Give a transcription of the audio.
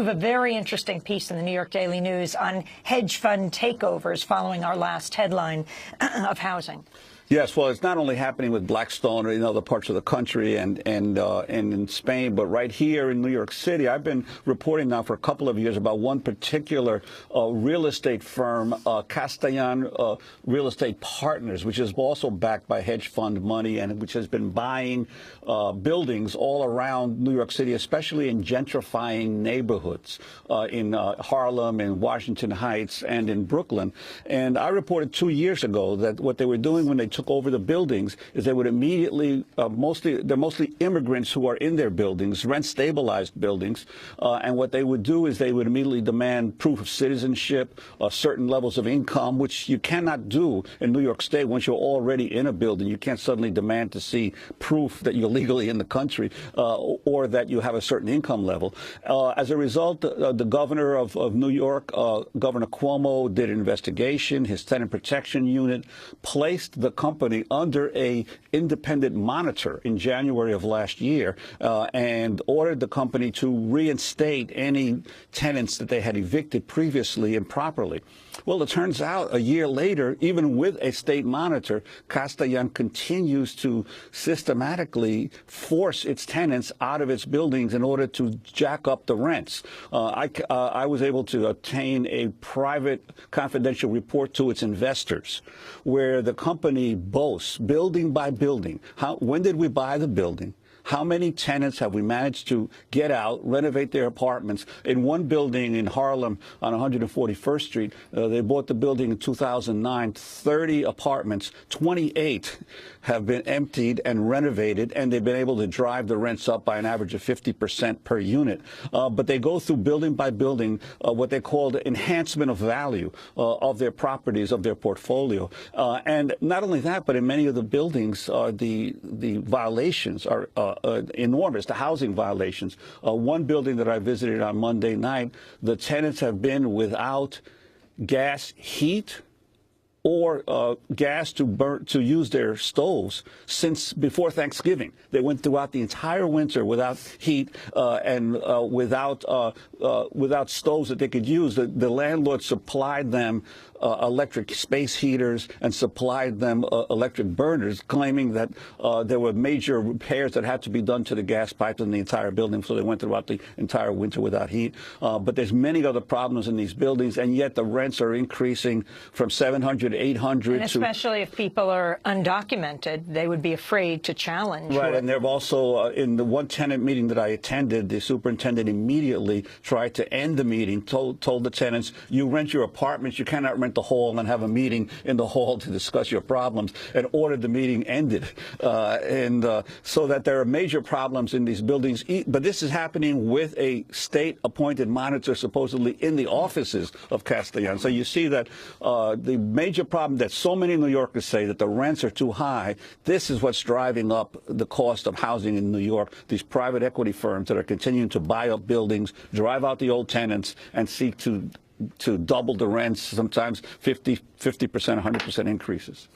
have a very interesting piece in the New York Daily News on hedge fund takeovers following our last headline of housing. Yes, well, it's not only happening with Blackstone or in other parts of the country and in Spain, but right here in New York City. I've been reporting now for a couple of years about one particular real estate firm, Castellan Real Estate Partners, which is also backed by hedge fund money and which has been buying buildings all around New York City, especially in gentrifying neighborhoods in Harlem, in Washington Heights, and in Brooklyn. And I reported 2 years ago that what they were doing when they took over the buildings is they would immediately, they're mostly immigrants who are in their buildings, rent-stabilized buildings, and what they would do is they would immediately demand proof of citizenship, certain levels of income, which you cannot do in New York State once you're already in a building. You can't suddenly demand to see proof that you're legally in the country or that you have a certain income level. As a result, the governor of New York, Governor Cuomo, did an investigation. His tenant protection unit placed the company under a independent monitor in January of last year and ordered the company to reinstate any tenants that they had evicted previously improperly. Well, it turns out a year later, even with a state monitor, Castellan continues to systematically force its tenants out of its buildings in order to jack up the rents. I was able to obtain a private confidential report to its investors where the company boasts, building by building, when did we buy the building? How many tenants have we managed to get out, renovate their apartments? In one building in Harlem on 141st Street, they bought the building in 2009, 30 apartments, 28 have been emptied and renovated, and they've been able to drive the rents up by an average of 50% per unit. But they go through building by building what they call the enhancement of value of their properties, of their portfolio. And not only that, but in many of the buildings, the violations are enormous, the housing violations. One building that I visited on Monday night, the tenants have been without gas heat or gas to use their stoves since before Thanksgiving. They went throughout the entire winter without heat and without stoves that they could use. The landlord supplied them electric space heaters and supplied them electric burners, claiming that there were major repairs that had to be done to the gas pipes in the entire building, so they went throughout the entire winter without heat. But there's many other problems in these buildings, and yet the rents are increasing from $700 to $800. And especially if people are undocumented, they would be afraid to challenge. Right, and they've also, in the one tenant meeting that I attended, the superintendent immediately tried to end the meeting, told the tenants, you rent your apartments, you cannot rent the hall and have a meeting in the hall to discuss your problems, and ordered the meeting ended. So that there are major problems in these buildings. But this is happening with a state-appointed monitor supposedly in the offices of Castellan. So you see that the major problem that so many New Yorkers say, that the rents are too high, this is what's driving up the cost of housing in New York. These private equity firms that are continuing to buy up buildings, drive out the old tenants, and seek to double the rents, sometimes 50%, 100% increases.